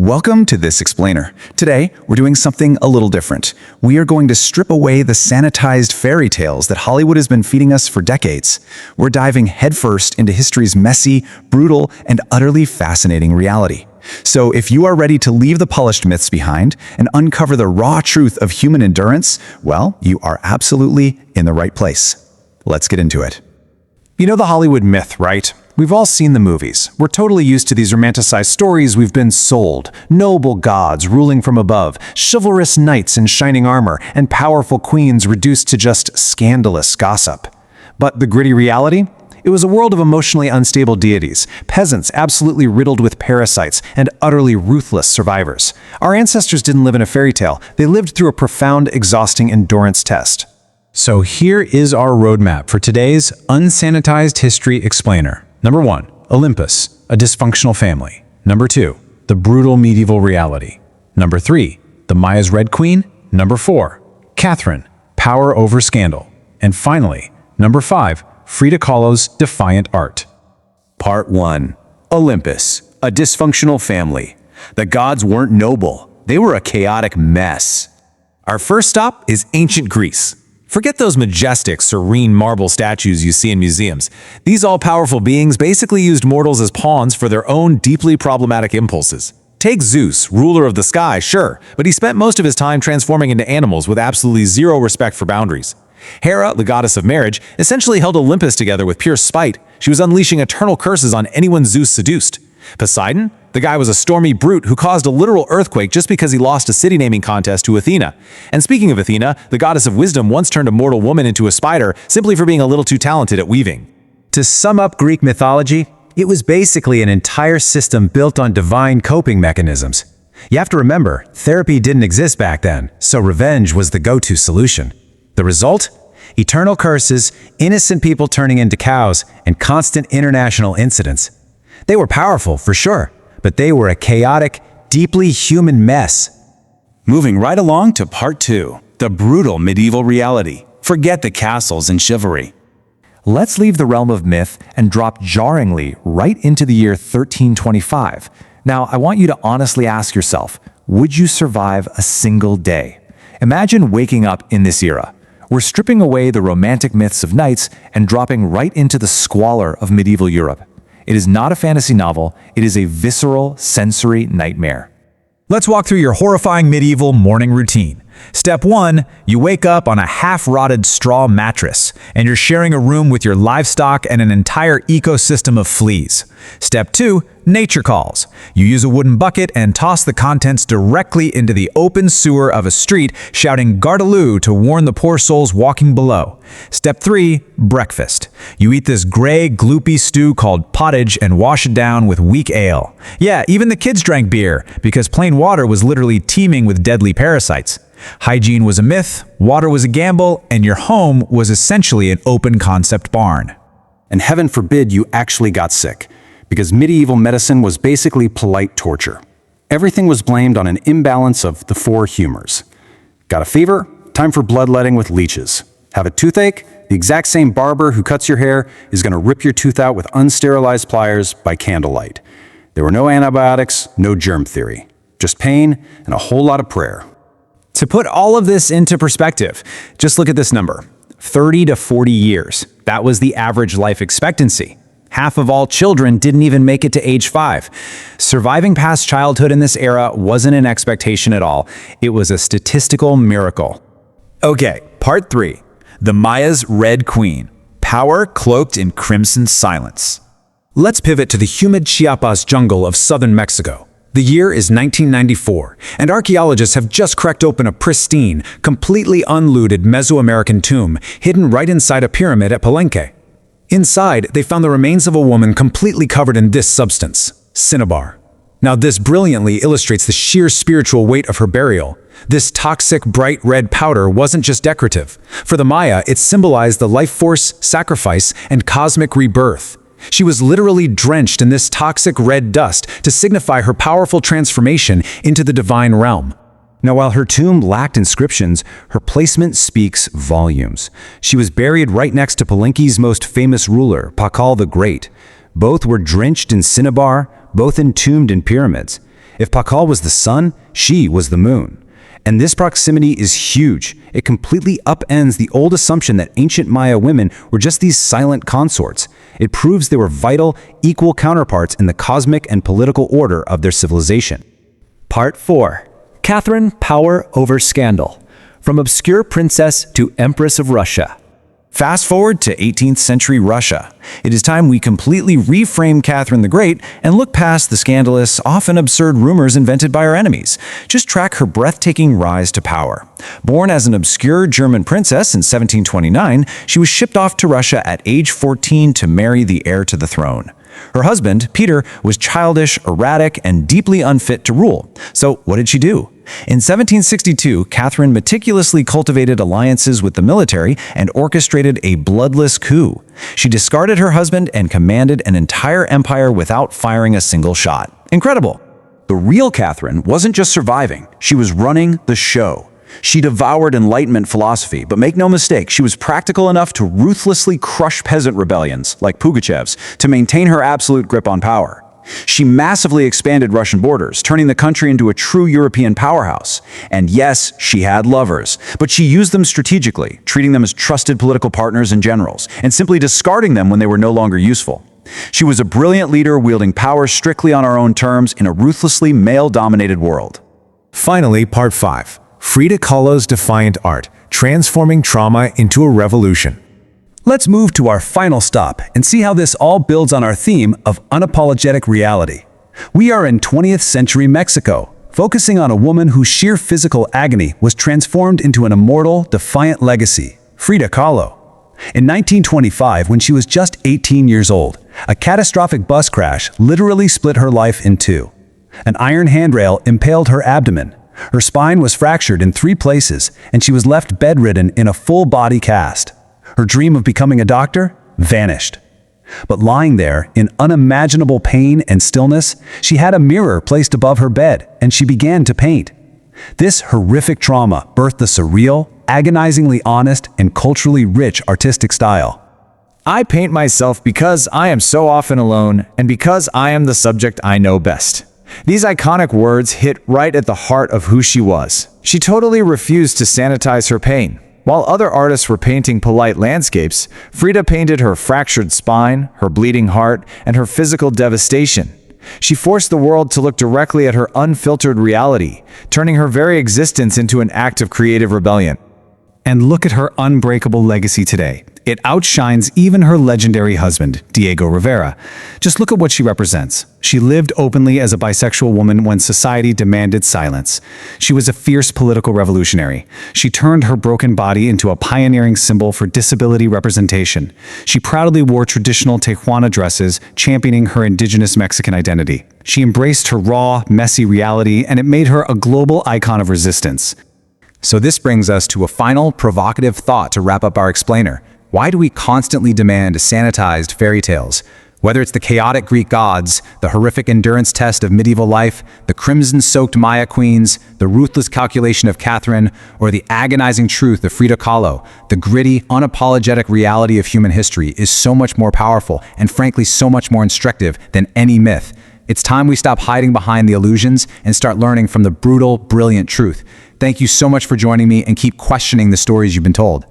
Welcome to This Explainer. Today, we're doing something a little different. We are going to strip away the sanitized fairy tales that Hollywood has been feeding us for decades. We're diving headfirst into history's messy, brutal, and utterly fascinating reality. So if you are ready to leave the polished myths behind and uncover the raw truth of human endurance, well, you are absolutely in the right place. Let's get into it. You know the Hollywood myth, right? We've all seen the movies. We're totally used to these romanticized stories we've been sold. Noble gods ruling from above, chivalrous knights in shining armor, and powerful queens reduced to just scandalous gossip. But the gritty reality? It was a world of emotionally unstable deities, peasants absolutely riddled with parasites, and utterly ruthless survivors. Our ancestors didn't live in a fairy tale. They lived through a profound, exhausting endurance test. So here is our roadmap for today's unsanitized history explainer. Number 1, Olympus, a dysfunctional family. Number 2, the brutal medieval reality. Number 3, the Maya's Red Queen. Number 4, Catherine, power over scandal. And finally, number 5, Frida Kahlo's defiant art. Part 1. Olympus, a dysfunctional family. The gods weren't noble. They were a chaotic mess. Our first stop is ancient Greece. Forget those majestic, serene marble statues you see in museums. These all-powerful beings basically used mortals as pawns for their own deeply problematic impulses. Take Zeus, ruler of the sky, sure, but he spent most of his time transforming into animals with absolutely zero respect for boundaries. Hera, the goddess of marriage, essentially held Olympus together with pure spite. She was unleashing eternal curses on anyone Zeus seduced. Poseidon? The guy was a stormy brute who caused a literal earthquake just because he lost a city-naming contest to Athena. And speaking of Athena, the goddess of wisdom once turned a mortal woman into a spider simply for being a little too talented at weaving. To sum up Greek mythology, it was basically an entire system built on divine coping mechanisms. You have to remember, therapy didn't exist back then, so revenge was the go-to solution. The result? Eternal curses, innocent people turning into cows, and constant international incidents. They were powerful, for sure, but they were a chaotic, deeply human mess. Moving right along to Part 2, the brutal medieval reality. Forget the castles and chivalry. Let's leave the realm of myth and drop jarringly right into the year 1325. Now, I want you to honestly ask yourself, would you survive a single day? Imagine waking up in this era. We're stripping away the romantic myths of knights and dropping right into the squalor of medieval Europe. It is not a fantasy novel, it is a visceral, sensory nightmare. Let's walk through your horrifying medieval morning routine. Step 1, you wake up on a half-rotted straw mattress, and you're sharing a room with your livestock and an entire ecosystem of fleas. Step 2, nature calls. You use a wooden bucket and toss the contents directly into the open sewer of a street, shouting "Gardaloo" to warn the poor souls walking below. Step 3, breakfast. You eat this gray, gloopy stew called pottage and wash it down with weak ale. Yeah, even the kids drank beer, because plain water was literally teeming with deadly parasites. Hygiene was a myth, water was a gamble, and your home was essentially an open-concept barn. And heaven forbid you actually got sick, because medieval medicine was basically polite torture. Everything was blamed on an imbalance of the four humors. Got a fever? Time for bloodletting with leeches. Have a toothache? The exact same barber who cuts your hair is going to rip your tooth out with unsterilized pliers by candlelight. There were no antibiotics, no germ theory. Just pain and a whole lot of prayer. To put all of this into perspective, just look at this number. 30 to 40 years. That was the average life expectancy. Half of all children didn't even make it to age 5. Surviving past childhood in this era wasn't an expectation at all. It was a statistical miracle. Okay, Part 3. The Maya's Red Queen. Power cloaked in crimson silence. Let's pivot to the humid Chiapas jungle of southern Mexico. The year is 1994, and archaeologists have just cracked open a pristine, completely unlooted Mesoamerican tomb hidden right inside a pyramid at Palenque. Inside, they found the remains of a woman completely covered in this substance, cinnabar. Now, this brilliantly illustrates the sheer spiritual weight of her burial. This toxic, bright red powder wasn't just decorative. For the Maya, it symbolized the life force, sacrifice, and cosmic rebirth. She was literally drenched in this toxic red dust to signify her powerful transformation into the divine realm. Now, while her tomb lacked inscriptions, her placement speaks volumes. She was buried right next to Palenque's most famous ruler, Pakal the Great. Both were drenched in cinnabar, both entombed in pyramids. If Pakal was the sun, she was the moon. And this proximity is huge. It completely upends the old assumption that ancient Maya women were just these silent consorts. It proves they were vital, equal counterparts in the cosmic and political order of their civilization. Part 4. Catherine, Power Over Scandal. From obscure princess to Empress of Russia. Fast forward to 18th century Russia. It is time we completely reframe Catherine the Great and look past the scandalous, often absurd rumors invented by our enemies. Just track her breathtaking rise to power. Born as an obscure German princess in 1729, she was shipped off to Russia at age 14 to marry the heir to the throne. Her husband, Peter, was childish, erratic, and deeply unfit to rule. So what did she do? In 1762, Catherine meticulously cultivated alliances with the military and orchestrated a bloodless coup. She discarded her husband and commanded an entire empire without firing a single shot. Incredible! The real Catherine wasn't just surviving, she was running the show. She devoured Enlightenment philosophy, but make no mistake, she was practical enough to ruthlessly crush peasant rebellions, like Pugachev's, to maintain her absolute grip on power. She massively expanded Russian borders, turning the country into a true European powerhouse. And yes, she had lovers, but she used them strategically, treating them as trusted political partners and generals, and simply discarding them when they were no longer useful. She was a brilliant leader wielding power strictly on our own terms in a ruthlessly male-dominated world. Finally, Part 5. Frida Kahlo's defiant art, transforming trauma into a revolution. Let's move to our final stop and see how this all builds on our theme of unapologetic reality. We are in 20th century Mexico, focusing on a woman whose sheer physical agony was transformed into an immortal, defiant legacy, Frida Kahlo. In 1925, when she was just 18 years old, a catastrophic bus crash literally split her life in two. An iron handrail impaled her abdomen. Her spine was fractured in 3 places, and she was left bedridden in a full-body cast. Her dream of becoming a doctor vanished. But lying there, in unimaginable pain and stillness, she had a mirror placed above her bed, and she began to paint. This horrific trauma birthed a surreal, agonizingly honest, and culturally rich artistic style. I paint myself because I am so often alone, and because I am the subject I know best. These iconic words hit right at the heart of who she was. She totally refused to sanitize her pain. While other artists were painting polite landscapes, Frida painted her fractured spine, her bleeding heart, and her physical devastation. She forced the world to look directly at her unfiltered reality, turning her very existence into an act of creative rebellion. And look at her unbreakable legacy today. It outshines even her legendary husband, Diego Rivera. Just look at what she represents. She lived openly as a bisexual woman when society demanded silence. She was a fierce political revolutionary. She turned her broken body into a pioneering symbol for disability representation. She proudly wore traditional Tijuana dresses, championing her indigenous Mexican identity. She embraced her raw, messy reality, and it made her a global icon of resistance. So this brings us to a final, provocative thought to wrap up our explainer. Why do we constantly demand sanitized fairy tales? Whether it's the chaotic Greek gods, the horrific endurance test of medieval life, the crimson-soaked Maya queens, the ruthless calculation of Catherine, or the agonizing truth of Frida Kahlo, the gritty, unapologetic reality of human history is so much more powerful and frankly so much more instructive than any myth. It's time we stop hiding behind the illusions and start learning from the brutal, brilliant truth. Thank you so much for joining me and keep questioning the stories you've been told.